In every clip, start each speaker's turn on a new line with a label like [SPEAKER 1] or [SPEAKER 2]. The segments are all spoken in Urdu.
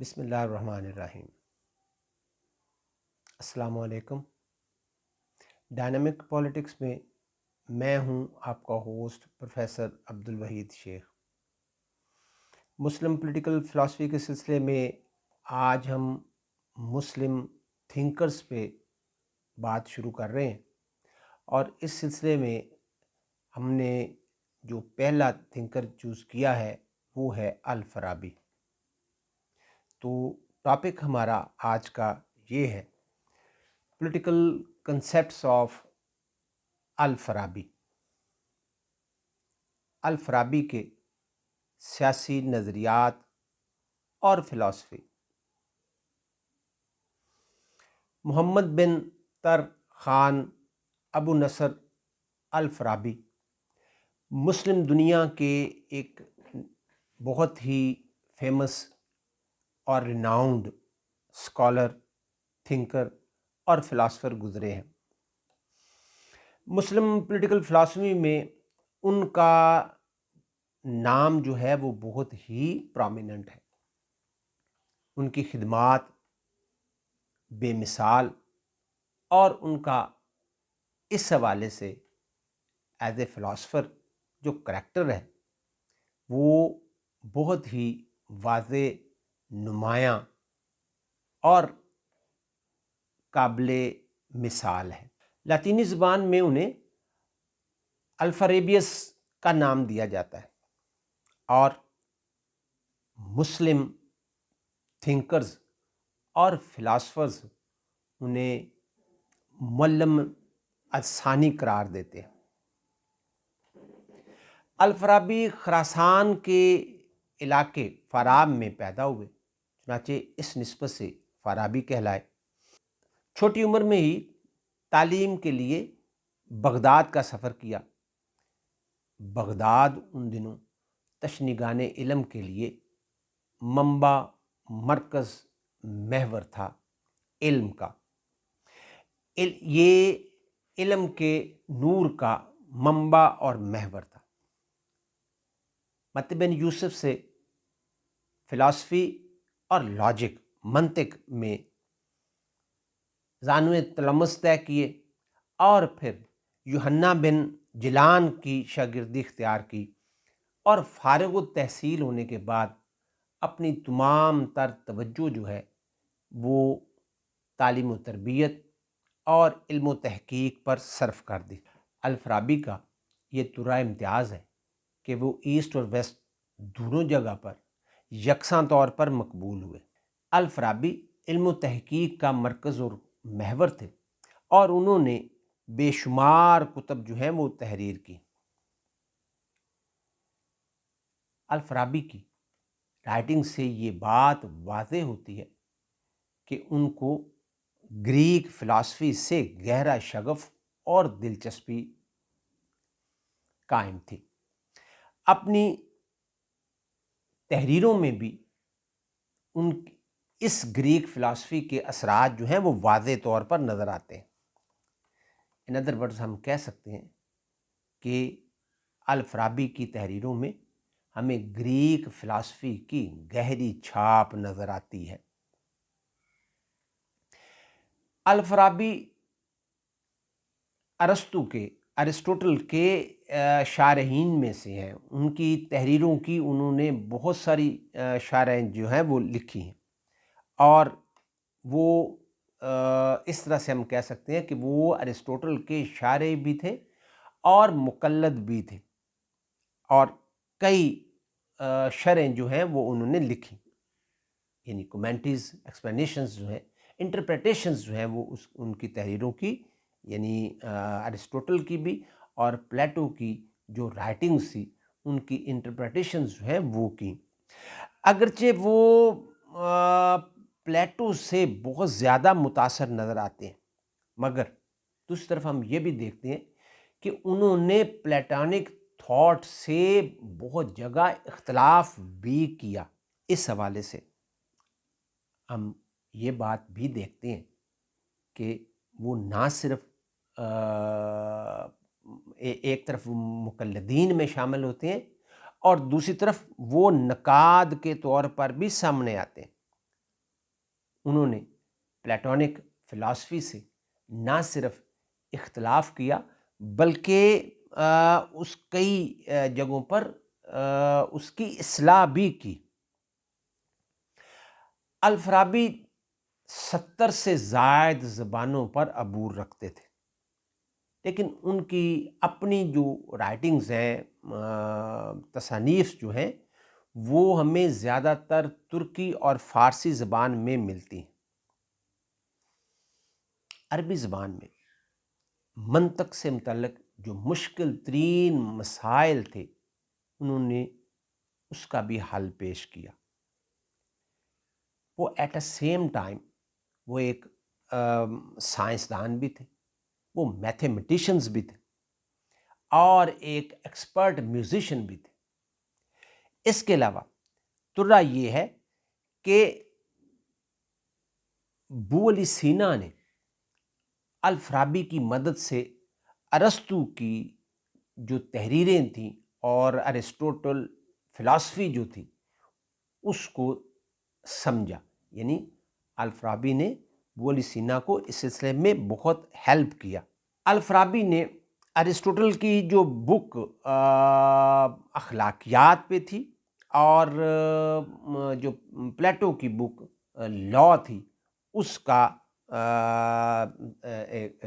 [SPEAKER 1] بسم اللہ الرحمن الرحیم۔ السلام علیکم۔ ڈائنامک پولیٹکس میں میں ہوں آپ کا ہوسٹ پروفیسر عبدالوحید شیخ۔ مسلم پولیٹیکل فلاسفی کے سلسلے میں آج ہم مسلم تھنکرز پہ بات شروع کر رہے ہیں، اور اس سلسلے میں ہم نے جو پہلا تھنکر چوز کیا ہے وہ ہے الفارابی۔ تو ٹاپک ہمارا آج کا یہ ہے پولیٹیکل کنسیپٹس آف الفارابی، الفارابی کے سیاسی نظریات اور فلسفی۔ محمد بن تر خان ابو نصر الفارابی مسلم دنیا کے ایک بہت ہی فیمس اور ریناؤنڈ اسکالر، تھنکر اور فلاسفر گزرے ہیں۔ مسلم پولیٹیکل فلاسفی میں ان کا نام جو ہے وہ بہت ہی پرومیننٹ ہے۔ ان کی خدمات بے مثال، اور ان کا اس حوالے سے ایز اے فلاسفر جو کریکٹر ہے وہ بہت ہی واضح، نمایاں اور قابل مثال ہے۔ لاطینی زبان میں انہیں الفاریبیس کا نام دیا جاتا ہے، اور مسلم تھنکرز اور فلاسفرز انہیں معلم الثانی قرار دیتے ہیں۔ الفارابی خراسان کے علاقے فاراب میں پیدا ہوئے، چنانچہ اس نسبت سے فارابی کہلائے۔ چھوٹی عمر میں ہی تعلیم کے لیے بغداد کا سفر کیا۔ بغداد ان دنوں تشنیگان علم کے لیے منبع، مرکز، محور تھا علم کا۔ یہ علم کے نور کا منبع اور محور تھا۔ متی بن یوسف سے فلاسفی اور لاجک، منطق میں زانوِ تلمس طے کیے، اور پھر یوحنا بن جلان کی شاگردی اختیار کی، اور فارغ التحصیل ہونے کے بعد اپنی تمام تر توجہ جو ہے وہ تعلیم و تربیت اور علم و تحقیق پر صرف کر دی۔ الفارابی کا یہ ترا امتیاز ہے کہ وہ ایسٹ اور ویسٹ دونوں جگہ پر یکساں طور پر مقبول ہوئے۔ الفارابی علم و تحقیق کا مرکز اور محور تھے، اور انہوں نے بے شمار کتب جو ہیں وہ تحریر کی۔ الفارابی کی رائٹنگ سے یہ بات واضح ہوتی ہے کہ ان کو گریک فلاسفی سے گہرا شغف اور دلچسپی قائم تھی۔ اپنی تحریروں میں بھی ان اس گریک فلاسفی کے اثرات جو ہیں وہ واضح طور پر نظر آتے ہیں۔ ان ادر ورڈز ہم کہہ سکتے ہیں کہ الفارابی کی تحریروں میں ہمیں گریک فلاسفی کی گہری چھاپ نظر آتی ہے۔ الفارابی ارسطوٹل کے شارحین میں سے ہیں۔ ان کی تحریروں کی انہوں نے بہت ساری شارح جو ہیں وہ لکھی ہیں، اور وہ اس طرح سے ہم کہہ سکتے ہیں کہ وہ ارسطوٹل کے شارح بھی تھے اور مقلد بھی تھے، اور کئی شرح جو ہیں وہ انہوں نے لکھی، یعنی کومنٹریز، ایکسپلینیشنز جو ہیں، انٹرپریٹیشنز جو ہیں وہ ان کی تحریروں کی، یعنی ارسطوٹل کی بھی اور پلیٹو کی جو رائٹنگز تھی ان کی انٹرپریٹیشنز جو ہیں وہ کی۔ اگرچہ وہ پلیٹو سے بہت زیادہ متاثر نظر آتے ہیں، مگر دوسری طرف ہم یہ بھی دیکھتے ہیں کہ انہوں نے پلیٹانک تھاٹ سے بہت جگہ اختلاف بھی کیا۔ اس حوالے سے ہم یہ بات بھی دیکھتے ہیں کہ وہ نہ صرف ایک طرف مقلدین میں شامل ہوتے ہیں، اور دوسری طرف وہ نقاد کے طور پر بھی سامنے آتے ہیں۔ انہوں نے پلیٹونک فلاسفی سے نہ صرف اختلاف کیا بلکہ اس کئی جگہوں پر اس کی اصلاح بھی کی۔ الفارابی 70 سے زائد زبانوں پر عبور رکھتے تھے، لیکن ان کی اپنی جو رائٹنگز ہیں، تصانیف جو ہیں، وہ ہمیں زیادہ تر ترکی اور فارسی زبان میں ملتی ہیں۔ عربی زبان میں منطق سے متعلق جو مشکل ترین مسائل تھے، انہوں نے اس کا بھی حل پیش کیا۔ وہ ایٹ اے سیم ٹائم وہ ایک سائنسدان بھی تھے، وہ میتھمیٹیشنز بھی تھے، اور ایک ایکسپرٹ میوزیشین بھی تھے۔ اس کے علاوہ ترا یہ ہے کہ ابو علی سینا نے الفارابی کی مدد سے ارسطو کی جو تحریریں تھیں اور ارسطوٹل فلاسفی جو تھی اس کو سمجھا، یعنی الفارابی نے ابو علی سینا کو اس سلسلے میں بہت ہیلپ کیا۔ الفارابی نے ارسطوٹل کی جو بک اخلاقیات پہ تھی اور جو پلیٹو کی بک لا تھی اس کا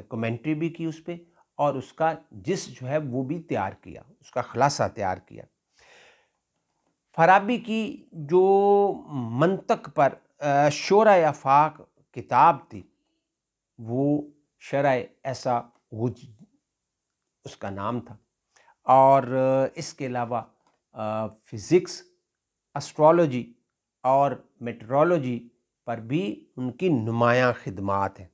[SPEAKER 1] کمنٹری بھی کی اس پہ، اور اس کا جو ہے وہ بھی تیار کیا، اس کا خلاصہ تیار کیا۔ فارابی کی جو منطق پر شورۂ آفاق کتاب تھی وہ شرح ایسا اس کا نام تھا، اور اس کے علاوہ فزکس، اسٹرالوجی اور میٹرولوجی پر بھی ان کی نمایاں خدمات ہیں۔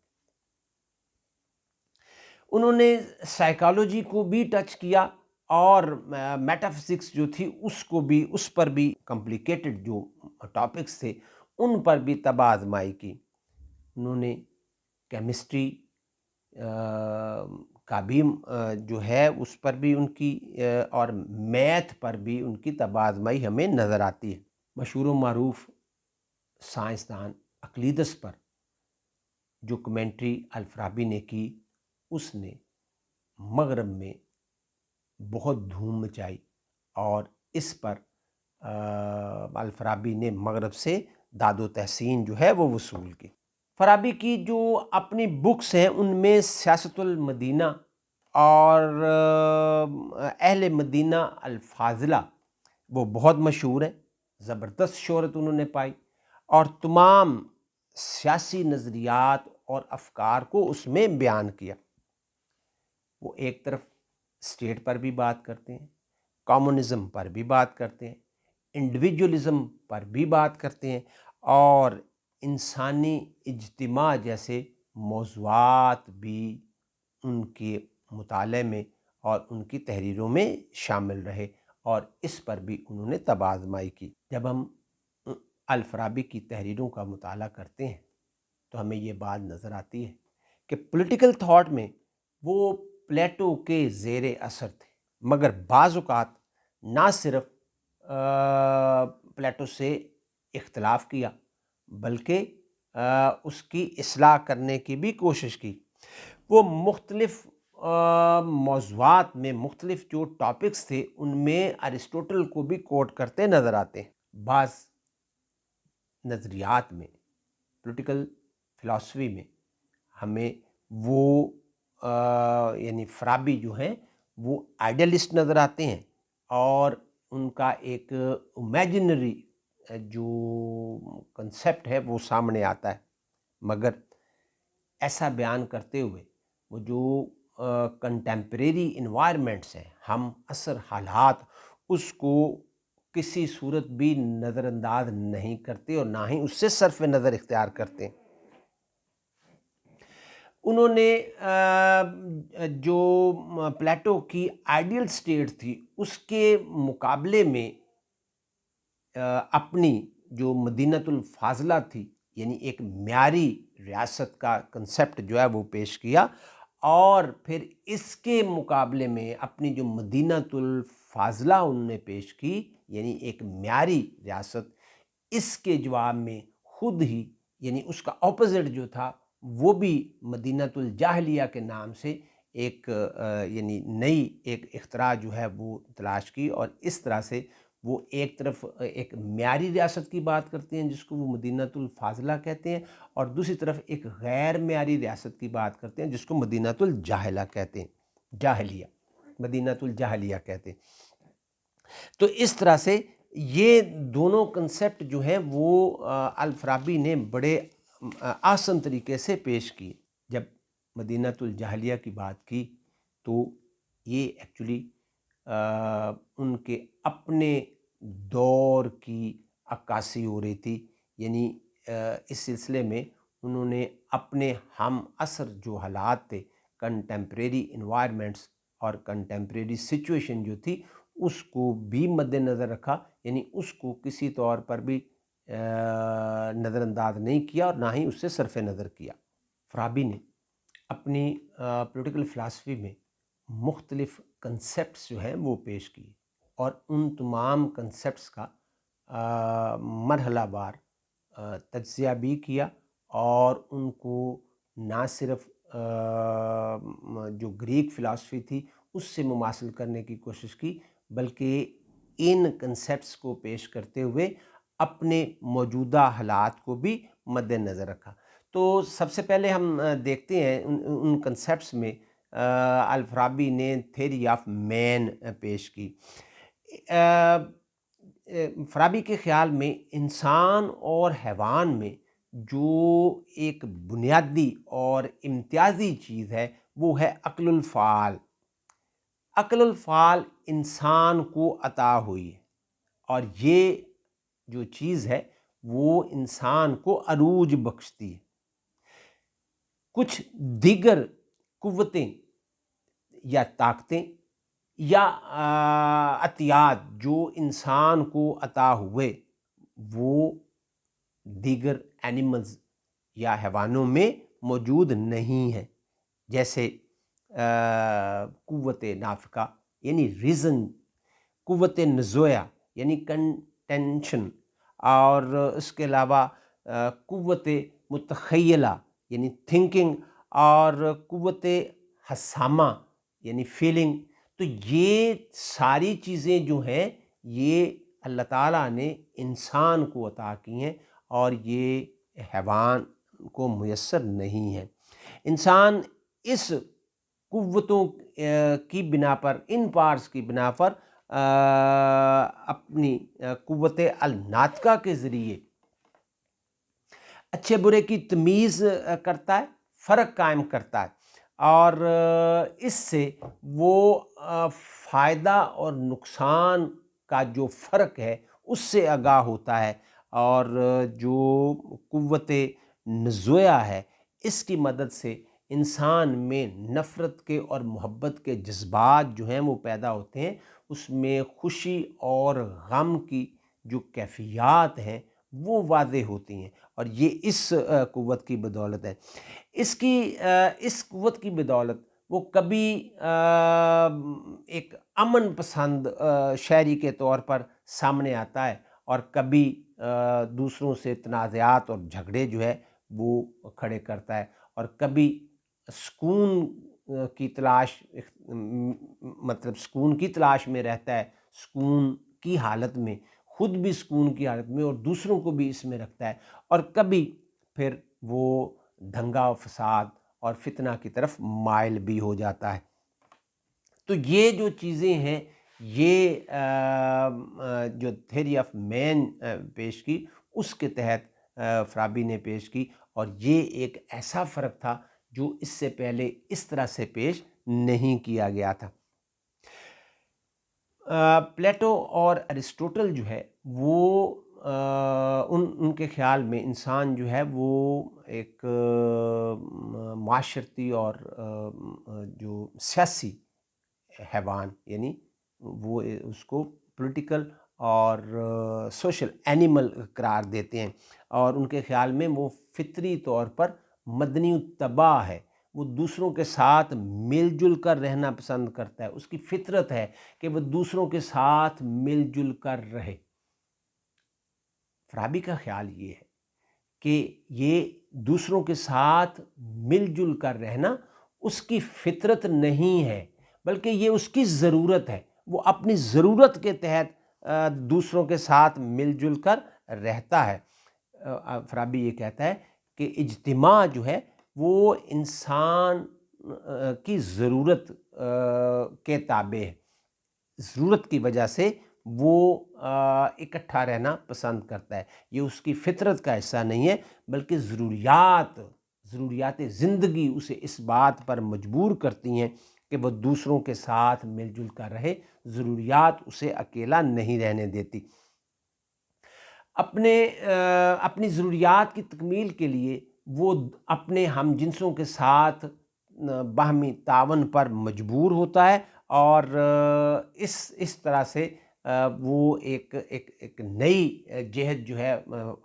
[SPEAKER 1] انہوں نے سائیکالوجی کو بھی ٹچ کیا، اور میٹا فزکس جو تھی اس پر بھی کمپلیکیٹڈ جو ٹاپکس تھے ان پر بھی طبع آزمائی کی۔ انہوں نے کیمسٹری کا بھی جو ہے اس پر بھی ان کی، اور میتھ پر بھی ان کی طبع آزمائی ہمیں نظر آتی ہے۔ مشہور و معروف سائنسدان اقلیدس پر جو کمنٹری الفارابی نے کی، اس نے مغرب میں بہت دھوم مچائی، اور اس پر الفارابی نے مغرب سے داد و تحسین جو ہے وہ وصول کی۔ فارابی کی جو اپنی بکس ہیں ان میں سیاست المدینہ اور اہل مدینہ الفاضلہ وہ بہت مشہور ہیں، زبردست شہرت انہوں نے پائی، اور تمام سیاسی نظریات اور افکار کو اس میں بیان کیا۔ وہ ایک طرف اسٹیٹ پر بھی بات کرتے ہیں، کمیونزم پر بھی بات کرتے ہیں، انڈیویجولزم پر بھی بات کرتے ہیں، اور انسانی اجتماع جیسے موضوعات بھی ان کے مطالعے میں اور ان کی تحریروں میں شامل رہے، اور اس پر بھی انہوں نے طبع آزمائی کی۔ جب ہم الفارابی کی تحریروں کا مطالعہ کرتے ہیں تو ہمیں یہ بات نظر آتی ہے کہ پولیٹیکل تھاٹ میں وہ پلیٹو کے زیر اثر تھے، مگر بعض اوقات نہ صرف پلیٹو سے اختلاف کیا بلکہ اس کی اصلاح کرنے کی بھی کوشش کی۔ وہ مختلف موضوعات میں مختلف جو ٹاپکس تھے ان میں ارسطوٹل کو بھی کوٹ کرتے نظر آتے ہیں۔ بعض نظریات میں، پولیٹیکل فلاسفی میں، ہمیں وہ یعنی فارابی جو ہیں وہ آئیڈیلسٹ نظر آتے ہیں، اور ان کا ایک امیجنری جو کنسیپٹ ہے وہ سامنے آتا ہے، مگر ایسا بیان کرتے ہوئے وہ جو کنٹمپریری انوائرمنٹس ہیں، ہم عصر حالات، اس کو کسی صورت بھی نظر انداز نہیں کرتے اور نہ ہی اس سے صرف نظر اختیار کرتے۔ انہوں نے جو پلیٹو کی آئیڈیل سٹیٹ تھی اس کے مقابلے میں اپنی جو مدینۃ الفاضلہ تھی، یعنی ایک معیاری ریاست کا کنسیپٹ جو ہے وہ پیش کیا، اور پھر اس کے مقابلے میں اپنی جو مدینۃ الفاضلہ انہوں نے پیش کی، یعنی ایک معیاری ریاست، اس کے جواب میں خود ہی یعنی اس کا اپوزٹ جو تھا وہ بھی مدینۃ الجاہلیہ کے نام سے ایک یعنی نئی ایک اختراع جو ہے وہ تلاش کی، اور اس طرح سے وہ ایک طرف ایک معیاری ریاست کی بات کرتے ہیں جس کو وہ مدینۃ الفاضلہ کہتے ہیں، اور دوسری طرف ایک غیر معیاری ریاست کی بات کرتے ہیں جس کو مدینۃ الجاہلہ کہتے ہیں، جاہلیہ، مدینۃ الجاہلیہ کہتے ہیں۔ تو اس طرح سے یہ دونوں کنسیپٹ جو ہیں وہ الفارابی نے بڑے آسن طریقے سے پیش کیے۔ جب مدینۃ الجاہلیہ کی بات کی تو یہ ایکچولی ان کے اپنے دور کی عکاسی ہو رہی تھی، یعنی اس سلسلے میں انہوں نے اپنے ہم عصر جو حالات تھے، کنٹمپریری انوائرمنٹس اور کنٹمپریری سچویشن جو تھی، اس کو بھی مد نظر رکھا، یعنی اس کو کسی طور پر بھی نظر انداز نہیں کیا اور نہ ہی اس سے صرف نظر کیا۔ فارابی نے اپنی پولیٹیکل فلاسفی میں مختلف کنسیپٹس جو ہیں وہ پیش کیے، اور ان تمام کنسیپٹس کا مرحلہ وار تجزیہ بھی کیا، اور ان کو نہ صرف جو گریک فلاسفی تھی اس سے مماثل کرنے کی کوشش کی، بلکہ ان کنسیپٹس کو پیش کرتے ہوئے اپنے موجودہ حالات کو بھی مد نظر رکھا۔ تو سب سے پہلے ہم دیکھتے ہیں ان کنسیپٹس میں الفارابی نے تھیوری آف مین پیش کی۔ فارابی کے خیال میں انسان اور حیوان میں جو ایک بنیادی اور امتیازی چیز ہے وہ ہے عقل الفعال۔ عقل الفعال انسان کو عطا ہوئی ہے، اور یہ جو چیز ہے وہ انسان کو عروج بخشتی ہے۔ کچھ دیگر قوتیں یا طاقتیں یا عطیات جو انسان کو عطا ہوئے وہ دیگر اینیملز یا حیوانوں میں موجود نہیں ہیں، جیسے قوت نافقہ یعنی ریزن، قوت نزویہ یعنی کنٹینشن، اور اس کے علاوہ قوت متخیلہ یعنی تھنکنگ، اور قوت حسامہ یعنی فیلنگ۔ تو یہ ساری چیزیں جو ہیں یہ اللہ تعالیٰ نے انسان کو عطا کی ہیں، اور یہ حیوان کو میسر نہیں ہیں۔ انسان اس قوتوں کی بنا پر، ان پارٹس کی بنا پر اپنی قوت الناطقہ کے ذریعے اچھے برے کی تمیز کرتا ہے، فرق قائم کرتا ہے، اور اس سے وہ فائدہ اور نقصان کا جو فرق ہے اس سے آگاہ ہوتا ہے، اور جو قوت نزویہ ہے اس کی مدد سے انسان میں نفرت کے اور محبت کے جذبات جو ہیں وہ پیدا ہوتے ہیں، اس میں خوشی اور غم کی جو کیفیات ہیں وہ واضح ہوتی ہیں، اور یہ اس قوت کی بدولت ہے۔ اس قوت کی بدولت وہ کبھی ایک امن پسند شہری کے طور پر سامنے آتا ہے، اور کبھی دوسروں سے تنازعات اور جھگڑے جو ہے وہ کھڑے کرتا ہے، اور کبھی سکون کی تلاش، مطلب سکون کی تلاش میں رہتا ہے، سکون کی حالت میں، خود بھی سکون کی حالت میں اور دوسروں کو بھی اس میں رکھتا ہے، اور کبھی پھر وہ دنگا و فساد اور فتنہ کی طرف مائل بھی ہو جاتا ہے۔ تو یہ جو چیزیں ہیں یہ جو تھیوری آف مین پیش کی اس کے تحت فارابی نے پیش کی، اور یہ ایک ایسا فرق تھا جو اس سے پہلے اس طرح سے پیش نہیں کیا گیا تھا۔ پلیٹو اور ارسطوٹل جو ہے وہ ان کے خیال میں انسان جو ہے وہ ایک معاشرتی اور جو سیاسی حیوان، یعنی وہ اس کو پولیٹیکل اور سوشل اینیمل قرار دیتے ہیں، اور ان کے خیال میں وہ فطری طور پر مدنی الطبع ہے، وہ دوسروں کے ساتھ مل جل کر رہنا پسند کرتا ہے، اس کی فطرت ہے کہ وہ دوسروں کے ساتھ مل جل کر رہے۔ فارابی کا خیال یہ ہے کہ یہ دوسروں کے ساتھ مل جل کر رہنا اس کی فطرت نہیں ہے، بلکہ یہ اس کی ضرورت ہے۔ وہ اپنی ضرورت کے تحت دوسروں کے ساتھ مل جل کر رہتا ہے۔ فارابی یہ کہتا ہے کہ اجتماع جو ہے وہ انسان کی ضرورت کے تابع ہے، ضرورت کی وجہ سے وہ اکٹھا رہنا پسند کرتا ہے۔ یہ اس کی فطرت کا حصہ نہیں ہے، بلکہ ضروریات زندگی اسے اس بات پر مجبور کرتی ہیں کہ وہ دوسروں کے ساتھ مل جل کر رہے، ضروریات اسے اکیلا نہیں رہنے دیتی۔ اپنی ضروریات کی تکمیل کے لیے وہ اپنے ہم جنسوں کے ساتھ باہمی تعاون پر مجبور ہوتا ہے، اور اس طرح سے وہ ایک نئی جہت جو ہے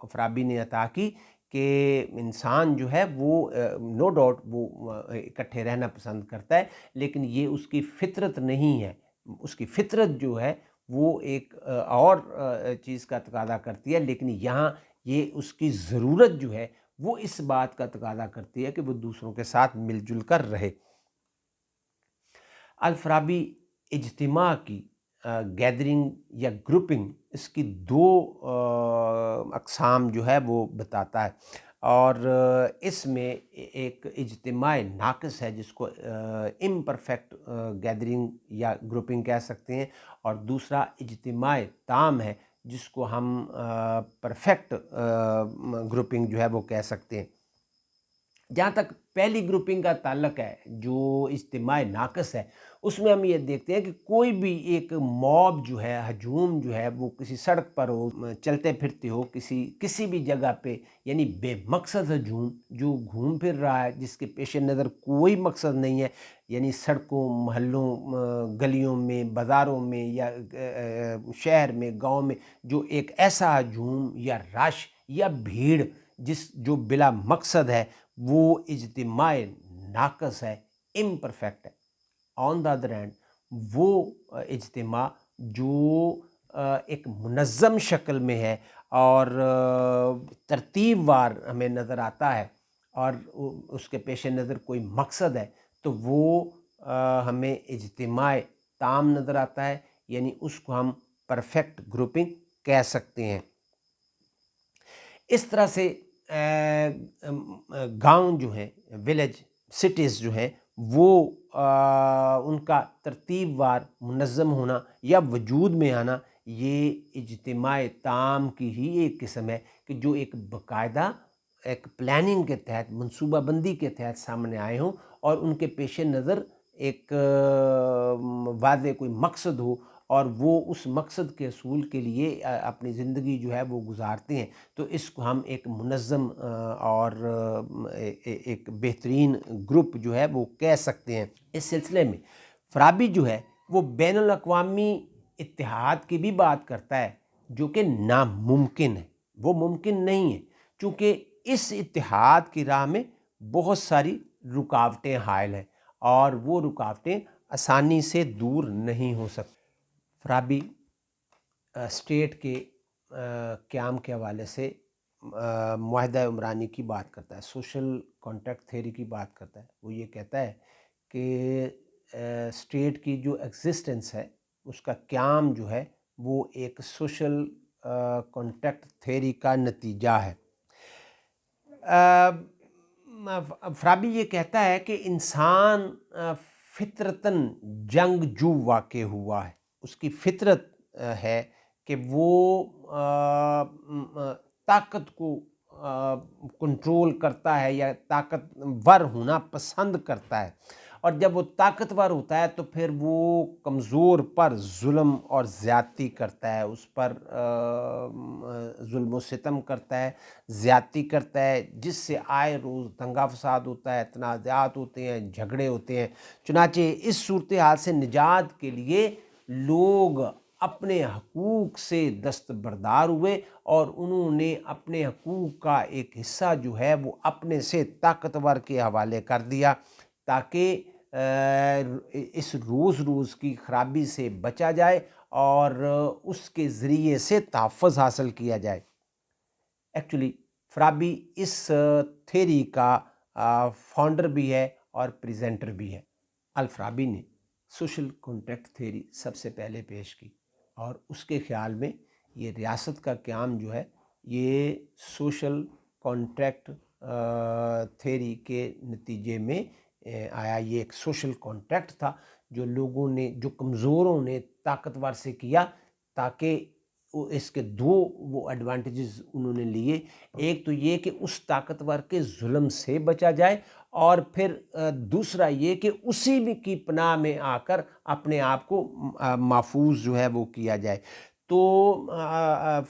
[SPEAKER 1] فارابی نے عطا کی کہ انسان جو ہے وہ نو ڈاؤٹ وہ اکٹھے رہنا پسند کرتا ہے، لیکن یہ اس کی فطرت نہیں ہے۔ اس کی فطرت جو ہے وہ ایک اور چیز کا تقاضا کرتی ہے، لیکن یہاں یہ اس کی ضرورت جو ہے وہ اس بات کا تقاضا کرتی ہے کہ وہ دوسروں کے ساتھ مل جل کر رہے۔ الفارابی اجتماع کی گیدرنگ یا گروپنگ، اس کی دو اقسام جو ہے وہ بتاتا ہے، اور اس میں ایک اجتماع ناقص ہے جس کو امپرفیکٹ گیدرنگ یا گروپنگ کہہ سکتے ہیں، اور دوسرا اجتماع تام ہے جس کو ہم پرفیکٹ گروپنگ جو ہے وہ کہہ سکتے ہیں۔ جہاں تک پہلی گروپنگ کا تعلق ہے جو اجتماع ناقص ہے، اس میں ہم یہ دیکھتے ہیں کہ کوئی بھی ایک موب جو ہے، ہجوم جو ہے، وہ کسی سڑک پر ہو، چلتے پھرتے ہو، کسی بھی جگہ پہ، یعنی بے مقصد ہجوم جو گھوم پھر رہا ہے، جس کے پیش نظر کوئی مقصد نہیں ہے، یعنی سڑکوں، محلوں، گلیوں میں، بازاروں میں، یا شہر میں، گاؤں میں جو ایک ایسا ہجوم یا رش یا بھیڑ جو بلا مقصد ہے، وہ اجتماع ناقص ہے، امپرفیکٹ ہے۔ آن دا ادر ہینڈ وہ اجتماع جو ایک منظم شکل میں ہے اور ترتیب وار ہمیں نظر آتا ہے، اور اس کے پیش نظر کوئی مقصد ہے، تو وہ ہمیں اجتماع تام نظر آتا ہے، یعنی اس کو ہم پرفیکٹ گروپنگ کہہ سکتے ہیں۔ اس طرح سے گاؤں جو ہیں، ولیج، سٹیز جو ہیں، وہ ان کا ترتیب وار منظم ہونا یا وجود میں آنا، یہ اجتماع تام کی ہی ایک قسم ہے کہ جو ایک باقاعدہ ایک پلاننگ کے تحت، منصوبہ بندی کے تحت سامنے آئے ہوں، اور ان کے پیش نظر ایک واضح کوئی مقصد ہو، اور وہ اس مقصد کے حصول کے لیے اپنی زندگی جو ہے وہ گزارتے ہیں۔ تو اس کو ہم ایک منظم اور ایک بہترین گروپ جو ہے وہ کہہ سکتے ہیں۔ اس سلسلے میں فارابی جو ہے وہ بین الاقوامی اتحاد کی بھی بات کرتا ہے، جو کہ ناممکن ہے، وہ ممکن نہیں ہے، چونکہ اس اتحاد کی راہ میں بہت ساری رکاوٹیں حائل ہیں، اور وہ رکاوٹیں آسانی سے دور نہیں ہو سکتی۔ فارابی اسٹیٹ کے قیام کے حوالے سے معاہدہ عمرانی کی بات کرتا ہے، سوشل کانٹیکٹ تھیوری کی بات کرتا ہے۔ وہ یہ کہتا ہے کہ اسٹیٹ کی جو ایگزسٹنس ہے، اس کا قیام جو ہے وہ ایک سوشل کانٹیکٹ تھیوری کا نتیجہ ہے۔ فارابی یہ کہتا ہے کہ انسان فطرتاً جنگجو واقع ہوا ہے، اس کی فطرت ہے کہ وہ طاقت کو کنٹرول کرتا ہے یا طاقتور ہونا پسند کرتا ہے، اور جب وہ طاقتور ہوتا ہے تو پھر وہ کمزور پر ظلم اور زیادتی کرتا ہے، اس پر ظلم و ستم کرتا ہے، زیادتی کرتا ہے، جس سے آئے روز دنگا فساد ہوتا ہے، تنازعات ہوتے ہیں، جھگڑے ہوتے ہیں۔ چنانچہ اس صورتحال سے نجات کے لیے لوگ اپنے حقوق سے دستبردار ہوئے، اور انہوں نے اپنے حقوق کا ایک حصہ جو ہے وہ اپنے سے طاقتور کے حوالے کر دیا، تاکہ اس روز کی خرابی سے بچا جائے اور اس کے ذریعے سے تحفظ حاصل کیا جائے۔ ایکچولی فرابی اس تھیری کا فاؤنڈر بھی ہے اور پریزنٹر بھی ہے۔ الفرابی نے سوشل کانٹریکٹ تھیری سب سے پہلے پیش کی، اور اس کے خیال میں یہ ریاست کا قیام جو ہے یہ سوشل کانٹریکٹ تھیری کے نتیجے میں آیا۔ یہ ایک سوشل کانٹریکٹ تھا جو لوگوں نے، جو کمزوروں نے طاقتور سے کیا، تاکہ اس کے دو وہ ایڈوانٹیجز انہوں نے لیے۔ ایک تو یہ کہ اس طاقتور کے ظلم سے بچا جائے، اور پھر دوسرا یہ کہ اسی میں کی پناہ میں آ کر اپنے آپ کو محفوظ جو ہے وہ کیا جائے۔ تو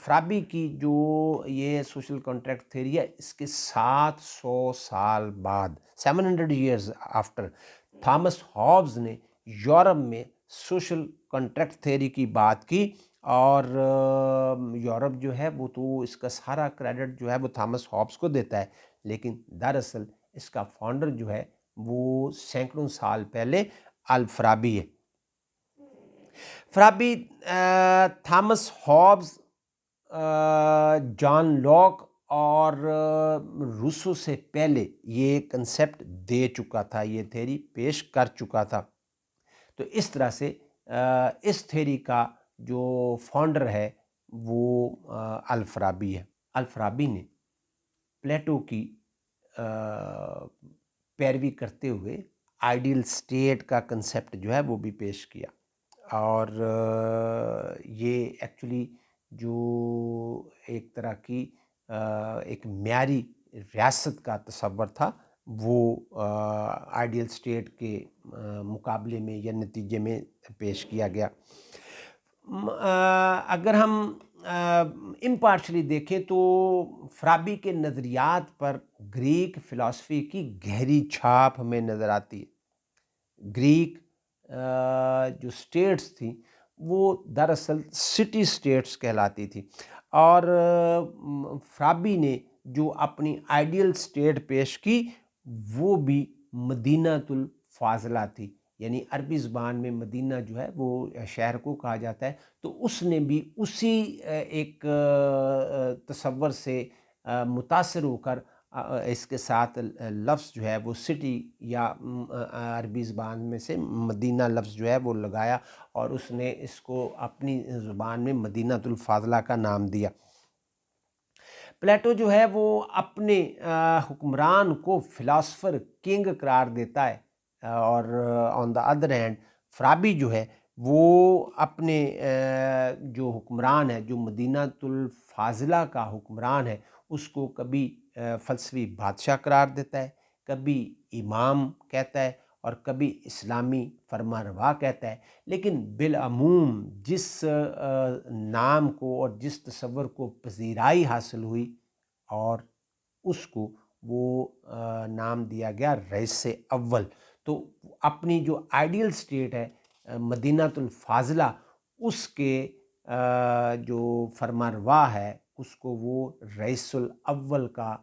[SPEAKER 1] فرابی کی جو یہ سوشل کانٹریکٹ تھیری ہے، اس کے 700 سال بعد، 700 years آفٹر، تھامس ہابز نے یورپ میں سوشل کانٹریکٹ تھیری کی بات کی، اور یورپ جو ہے وہ تو اس کا سارا کریڈٹ جو ہے وہ تھامس ہابز کو دیتا ہے، لیکن دراصل اس کا فاؤنڈر جو ہے وہ سینکڑوں سال پہلے الفرابی ہے۔ فرابی تھامس ہابز، جان لاک اور روسو سے پہلے یہ کنسیپٹ دے چکا تھا، یہ تھیری پیش کر چکا تھا۔ تو اس طرح سے اس تھیری کا جو فاؤنڈر ہے وہ الفرابی ہے۔ الفرابی نے پلیٹو کی پیروی کرتے ہوئے آئیڈیل سٹیٹ کا کنسیپٹ جو ہے وہ بھی پیش کیا، اور یہ ایکچولی جو ایک طرح کی ایک معیاری ریاست کا تصور تھا، وہ آئیڈیل سٹیٹ کے مقابلے میں یا نتیجے میں پیش کیا گیا۔ اگر ہم امپارشلی دیکھیں تو فرابی کے نظریات پر گریک فلسفی کی گہری چھاپ ہمیں نظر آتی ہے۔ گریک جو سٹیٹس تھیں وہ دراصل سٹی سٹیٹس کہلاتی تھی، اور فرابی نے جو اپنی آئیڈیل سٹیٹ پیش کی وہ بھی مدینہ الفاضلہ تھی، یعنی عربی زبان میں مدینہ جو ہے وہ شہر کو کہا جاتا ہے۔ تو اس نے بھی اسی ایک تصور سے متاثر ہو کر اس کے ساتھ لفظ جو ہے وہ سٹی یا عربی زبان میں سے مدینہ لفظ جو ہے وہ لگایا، اور اس نے اس کو اپنی زبان میں مدینہ الفاضلہ کا نام دیا۔ پلیٹو جو ہے وہ اپنے حکمران کو فلاسفر کنگ قرار دیتا ہے، اور آن دا ادر ہینڈ فرابی جو ہے وہ اپنے جو حکمران ہے، جو مدینہ الفاضلہ کا حکمران ہے، اس کو کبھی فلسفی بادشاہ قرار دیتا ہے، کبھی امام کہتا ہے، اور کبھی اسلامی فرما روا کہتا ہے۔ لیکن بالعموم جس نام کو اور جس تصور کو پذیرائی حاصل ہوئی، اور اس کو وہ نام دیا گیا رئیس اول۔ تو اپنی جو آئیڈیل سٹیٹ ہے مدینہ الفاضلہ، اس کے جو فرما روا ہے اس کو وہ رئیس الاول کا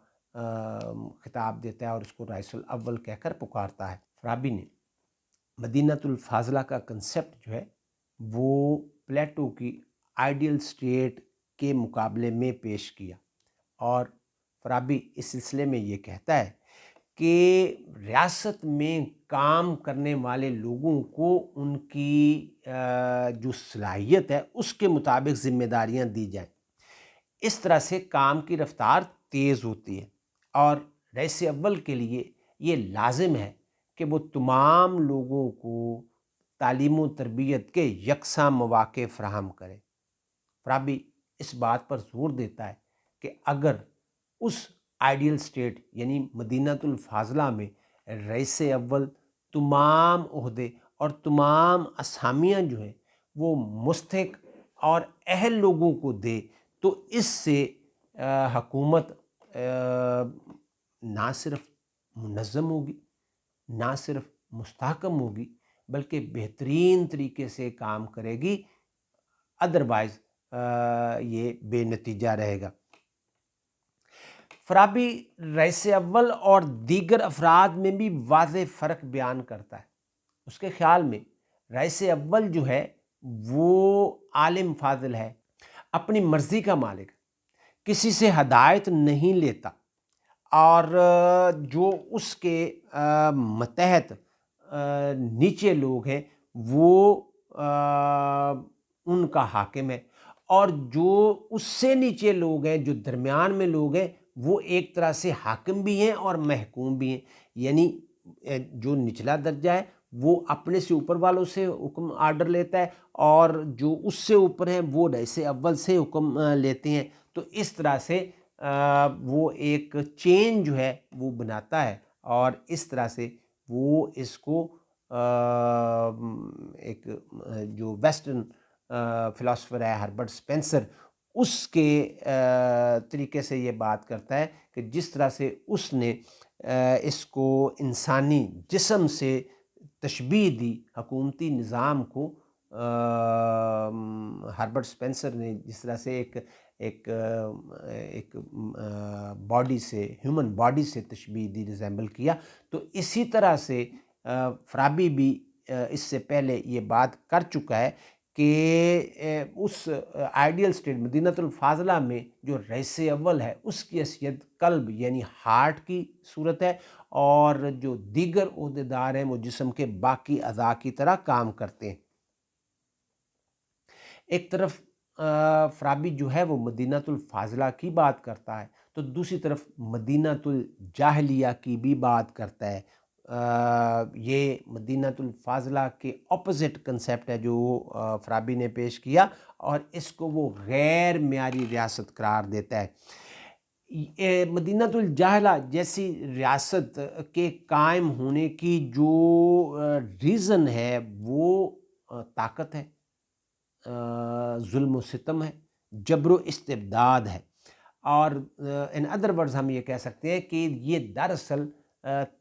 [SPEAKER 1] خطاب دیتا ہے، اور اس کو رئیس الاول کہہ کر پکارتا ہے۔ فرابی نے مدینہ الفاضلہ کا کنسیپٹ جو ہے وہ پلیٹو کی آئیڈیل سٹیٹ کے مقابلے میں پیش کیا، اور فرابی اس سلسلے میں یہ کہتا ہے کہ ریاست میں کام کرنے والے لوگوں کو ان کی جو صلاحیت ہے اس کے مطابق ذمہ داریاں دی جائیں، اس طرح سے کام کی رفتار تیز ہوتی ہے، اور رئیس اول کے لیے یہ لازم ہے کہ وہ تمام لوگوں کو تعلیم و تربیت کے یکساں مواقع فراہم کرے۔ فرابی اس بات پر زور دیتا ہے کہ اگر اس آئیڈیل سٹیٹ یعنی مدینہ الفاضلہ میں رئیس اول تمام عہدے اور تمام اسامیاں جو ہیں وہ مستحق اور اہل لوگوں کو دے، تو اس سے حکومت نہ صرف منظم ہوگی، نہ صرف مستحکم ہوگی، بلکہ بہترین طریقے سے کام کرے گی، ادروائز یہ بے نتیجہ رہے گا۔ فرابی رئیس اول اور دیگر افراد میں بھی واضح فرق بیان کرتا ہے۔ اس کے خیال میں رئیس اول جو ہے وہ عالم فاضل ہے، اپنی مرضی کا مالک، کسی سے ہدایت نہیں لیتا، اور جو اس کے متحت نیچے لوگ ہیں وہ ان کا حاکم ہے، اور جو اس سے نیچے لوگ ہیں، جو درمیان میں لوگ ہیں، وہ ایک طرح سے حاکم بھی ہیں اور محکوم بھی ہیں۔ یعنی جو نچلا درجہ ہے وہ اپنے سے اوپر والوں سے حکم آرڈر لیتا ہے، اور جو اس سے اوپر ہیں وہ رئیس اول سے حکم لیتے ہیں۔ تو اس طرح سے وہ ایک چین جو ہے وہ بناتا ہے، اور اس طرح سے وہ اس کو ایک جو ویسٹرن فلاسفر ہے ہربرٹ اسپینسر، اس کے طریقے سے یہ بات کرتا ہے کہ جس طرح سے اس نے اس کو انسانی جسم سے تشبیہ دی حکومتی نظام کو، ہربرٹ اسپینسر نے جس طرح سے ایک باڈی سے، ہیومن باڈی سے تشبیہ دی، ریزیمبل کیا، تو اسی طرح سے فرابی بھی اس سے پہلے یہ بات کر چکا ہے کہ اس آئیڈیل اسٹیٹ مدینہ الفاضلہ میں جو رئیس اول ہے اس کی حیثیت قلب یعنی ہارٹ کی صورت ہے، اور جو دیگر عہدیدار ہیں وہ جسم کے باقی اعضاء کی طرح کام کرتے ہیں۔ ایک طرف فرابی جو ہے وہ مدینہ الفاضلہ کی بات کرتا ہے، تو دوسری طرف مدینہ الجاہلیہ کی بھی بات کرتا ہے۔ یہ مدینہ الفاضلہ کے اپوزٹ کنسیپٹ ہے جو فرابی نے پیش کیا، اور اس کو وہ غیر معیاری ریاست قرار دیتا ہے۔ مدینہ الجاہلہ جیسی ریاست کے قائم ہونے کی جو ریزن ہے وہ طاقت ہے، ظلم و ستم ہے، جبر و استبداد ہے، اور ان ادر ورڈز ہم یہ کہہ سکتے ہیں کہ یہ دراصل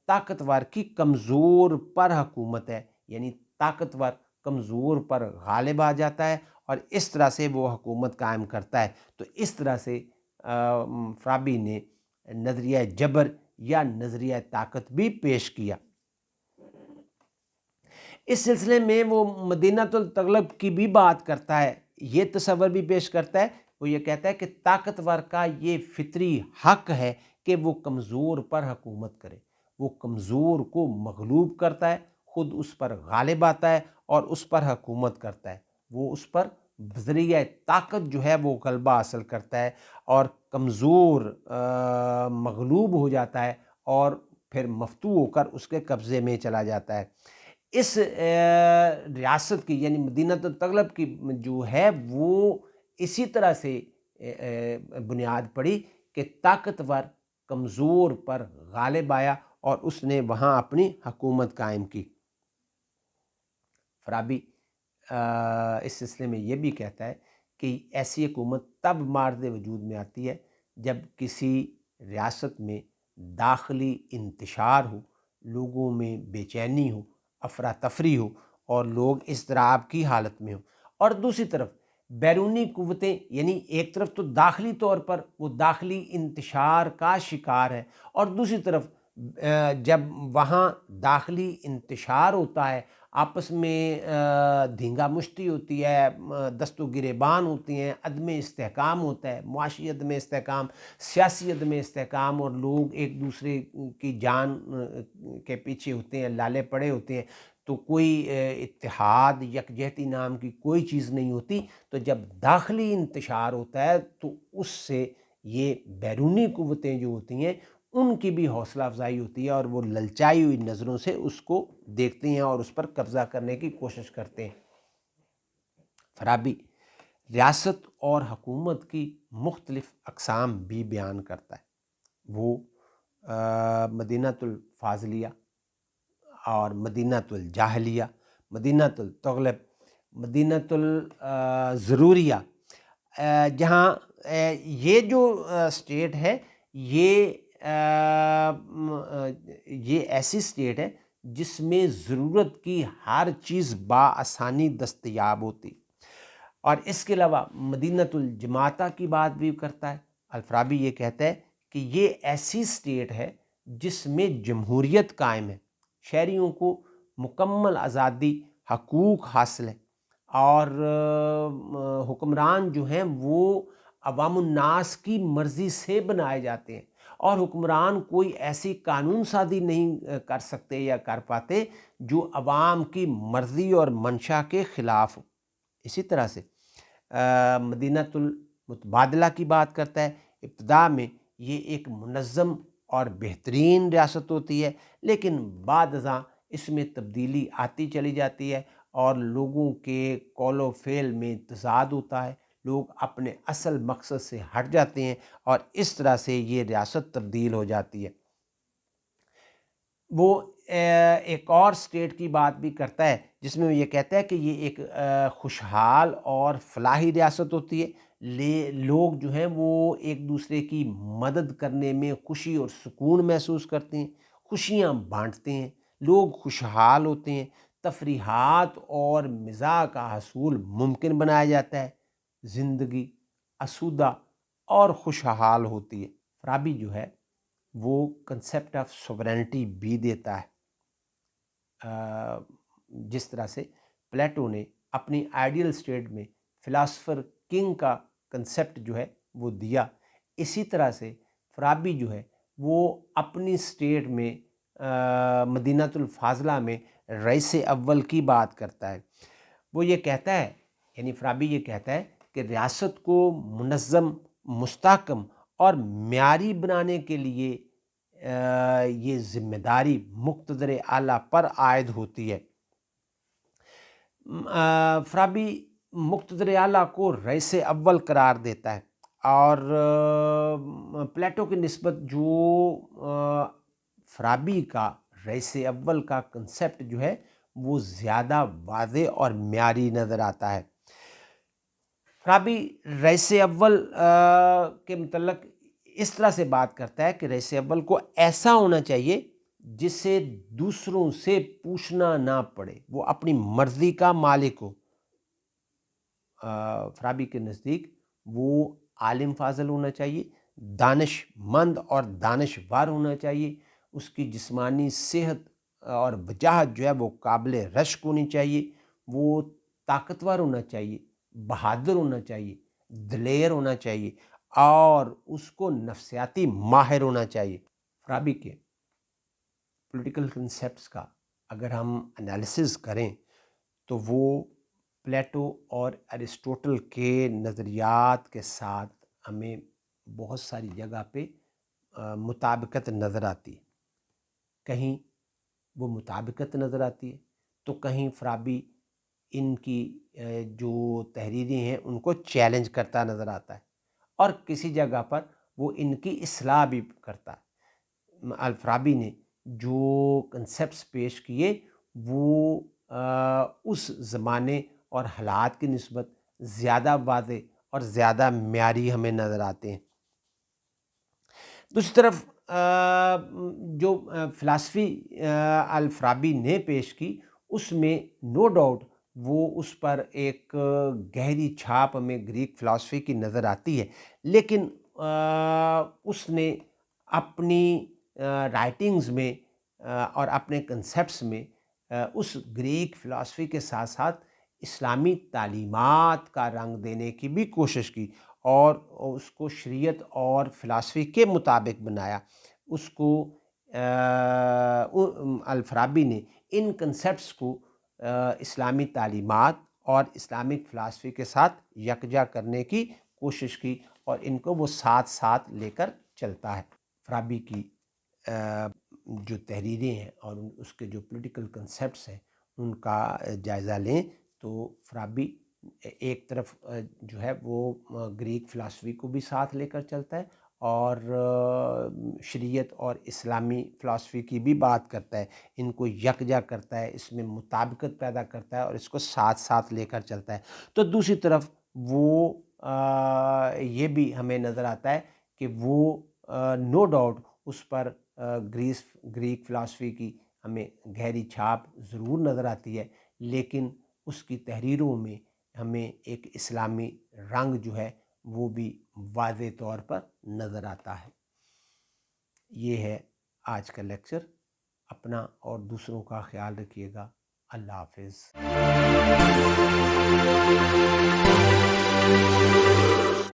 [SPEAKER 1] طاقتور کی کمزور پر حکومت ہے، یعنی طاقتور کمزور پر غالب آ جاتا ہے اور اس طرح سے وہ حکومت قائم کرتا ہے۔ تو اس طرح سے فرابی نے نظریہ جبر یا نظریہ طاقت بھی پیش کیا۔ اس سلسلے میں وہ مدینہ التغلب کی بھی بات کرتا ہے، یہ تصور بھی پیش کرتا ہے، وہ یہ کہتا ہے کہ طاقتور کا یہ فطری حق ہے کہ وہ کمزور پر حکومت کرے، وہ کمزور کو مغلوب کرتا ہے، خود اس پر غالب آتا ہے اور اس پر حکومت کرتا ہے، وہ اس پر ذریعہ طاقت جو ہے وہ غلبہ حاصل کرتا ہے، اور کمزور مغلوب ہو جاتا ہے اور پھر مفتوح ہو کر اس کے قبضے میں چلا جاتا ہے۔ اس ریاست کی یعنی مدینہ التغلب کی جو ہے وہ اسی طرح سے بنیاد پڑی کہ طاقتور کمزور پر غالب آیا اور اس نے وہاں اپنی حکومت قائم کی۔ فرابی اس سلسلے میں یہ بھی کہتا ہے کہ ایسی حکومت تب مارد وجود میں آتی ہے جب کسی ریاست میں داخلی انتشار ہو، لوگوں میں بے چینی ہو، افراتفری ہو اور لوگ اضطراب کی حالت میں ہوں، اور دوسری طرف بیرونی قوتیں، یعنی ایک طرف تو داخلی طور پر وہ داخلی انتشار کا شکار ہے، اور دوسری طرف جب وہاں داخلی انتشار ہوتا ہے، آپس میں دھینگا مشتی ہوتی ہے، دست و گریبان ہوتی ہیں، عدم استحکام ہوتا ہے، معاشی عدم استحکام، سیاسی عدم استحکام، اور لوگ ایک دوسرے کی جان کے پیچھے ہوتے ہیں، لالے پڑے ہوتے ہیں، تو کوئی اتحاد یکجہتی نام کی کوئی چیز نہیں ہوتی۔ تو جب داخلی انتشار ہوتا ہے تو اس سے یہ بیرونی قوتیں جو ہوتی ہیں ان کی بھی حوصلہ افزائی ہوتی ہے، اور وہ للچائی ہوئی نظروں سے اس کو دیکھتے ہیں اور اس پر قبضہ کرنے کی کوشش کرتے ہیں۔ فرابی ریاست اور حکومت کی مختلف اقسام بھی بیان کرتا ہے۔ وہ مدینہ الفاضلیہ اور مدینہ الجاہلیہ، مدینہ التغلب، مدینہ الضروریہ، جہاں یہ جو اسٹیٹ ہے یہ ایسی اسٹیٹ ہے جس میں ضرورت کی ہر چیز بآسانی دستیاب ہوتی، اور اس کے علاوہ مدینہ الجماعتہ کی بات بھی کرتا ہے۔ الفارابی یہ کہتا ہے کہ یہ ایسی اسٹیٹ ہے جس میں جمہوریت قائم ہے، شہریوں کو مکمل آزادی، حقوق حاصل ہے، اور حکمران جو ہیں وہ عوام الناس کی مرضی سے بنائے جاتے ہیں، اور حکمران کوئی ایسی قانون سازی نہیں کر سکتے یا کر پاتے جو عوام کی مرضی اور منشا کے خلاف ہو۔ اسی طرح سے مدینۃ المتبادلہ کی بات کرتا ہے۔ ابتدا میں یہ ایک منظم اور بہترین ریاست ہوتی ہے، لیکن بعد ازاں اس میں تبدیلی آتی چلی جاتی ہے اور لوگوں کے قول و فعل میں تضاد ہوتا ہے، لوگ اپنے اصل مقصد سے ہٹ جاتے ہیں اور اس طرح سے یہ ریاست تبدیل ہو جاتی ہے۔ وہ ایک اور سٹیٹ کی بات بھی کرتا ہے جس میں وہ یہ کہتا ہے کہ یہ ایک خوشحال اور فلاحی ریاست ہوتی ہے، لوگ جو ہیں وہ ایک دوسرے کی مدد کرنے میں خوشی اور سکون محسوس کرتے ہیں، خوشیاں بانٹتے ہیں، لوگ خوشحال ہوتے ہیں، تفریحات اور مزاح کا حصول ممکن بنایا جاتا ہے، زندگی آسودہ اور خوشحال ہوتی ہے۔ فارابی جو ہے وہ کنسیپٹ آف سوورینٹی بھی دیتا ہے، جس طرح سے پلیٹو نے اپنی آئیڈیل سٹیٹ میں فلاسفر کنگ کا کنسیپٹ جو ہے وہ دیا، اسی طرح سے فارابی جو ہے وہ اپنی سٹیٹ میں مدینۃ الفاضلہ میں رئیس اول کی بات کرتا ہے۔ وہ یہ کہتا ہے، یعنی فارابی یہ کہتا ہے کہ ریاست کو منظم، مستحکم اور معیاری بنانے کے لیے یہ ذمہ داری مقتدر اعلیٰ پر عائد ہوتی ہے۔ فارابی مقتدر اعلیٰ کو رئیس اول قرار دیتا ہے، اور پلیٹو کی نسبت جو فارابی کا رئیس اول کا کنسیپٹ جو ہے وہ زیادہ واضح اور معیاری نظر آتا ہے۔ فارابی رئیس اول کے متعلق اس طرح سے بات کرتا ہے کہ رئیس اول کو ایسا ہونا چاہیے جسے دوسروں سے پوچھنا نہ پڑے، وہ اپنی مرضی کا مالک ہو۔ فارابی کے نزدیک وہ عالم فاضل ہونا چاہیے، دانش مند اور دانشور ہونا چاہیے، اس کی جسمانی صحت اور وجاہت جو ہے وہ قابل رشک ہونی چاہیے، وہ طاقتور ہونا چاہیے، بہادر ہونا چاہیے، دلیر ہونا چاہیے، اور اس کو نفسیاتی ماہر ہونا چاہیے۔ فارابی کے پولیٹیکل کنسیپٹس کا اگر ہم انالیسز کریں تو وہ پلیٹو اور ایرسٹوٹل کے نظریات کے ساتھ ہمیں بہت ساری جگہ پہ مطابقت نظر آتی ہے۔ کہیں وہ مطابقت نظر آتی ہے تو کہیں فارابی ان کی جو تحریریں ہیں ان کو چیلنج کرتا نظر آتا ہے، اور کسی جگہ پر وہ ان کی اصلاح بھی کرتا ہے۔ الفارابی نے جو کنسیپٹس پیش کیے وہ اس زمانے اور حالات کی نسبت زیادہ واضح اور زیادہ معیاری ہمیں نظر آتے ہیں۔ دوسری طرف جو فلاسفی الفارابی نے پیش کی اس میں نو ڈاؤٹ وہ اس پر ایک گہری چھاپ ہمیں گریک فلاسفی کی نظر آتی ہے، لیکن اس نے اپنی رائٹنگز میں اور اپنے کنسیپٹس میں اس گریک فلاسفی کے ساتھ ساتھ اسلامی تعلیمات کا رنگ دینے کی بھی کوشش کی اور اس کو شریعت اور فلاسفی کے مطابق بنایا۔ اس کو الفارابی نے ان کنسیپٹس کو اسلامی تعلیمات اور اسلامک فلاسفی کے ساتھ یکجا کرنے کی کوشش کی اور ان کو وہ ساتھ ساتھ لے کر چلتا ہے۔ فارابی کی جو تحریریں ہیں اور اس کے جو پولیٹیکل کنسیپٹس ہیں ان کا جائزہ لیں تو فارابی ایک طرف جو ہے وہ گریک فلاسفی کو بھی ساتھ لے کر چلتا ہے اور شریعت اور اسلامی فلاسفی کی بھی بات کرتا ہے، ان کو یکجا کرتا ہے، اس میں مطابقت پیدا کرتا ہے اور اس کو ساتھ ساتھ لے کر چلتا ہے۔ تو دوسری طرف وہ یہ بھی ہمیں نظر آتا ہے کہ وہ نو ڈاؤٹ اس پر گریک فلاسفی کی ہمیں گہری چھاپ ضرور نظر آتی ہے، لیکن اس کی تحریروں میں ہمیں ایک اسلامی رنگ جو ہے وہ بھی واضح طور پر نظر آتا ہے۔ یہ ہے آج کا لیکچر۔ اپنا اور دوسروں کا خیال رکھیے گا۔ اللہ حافظ۔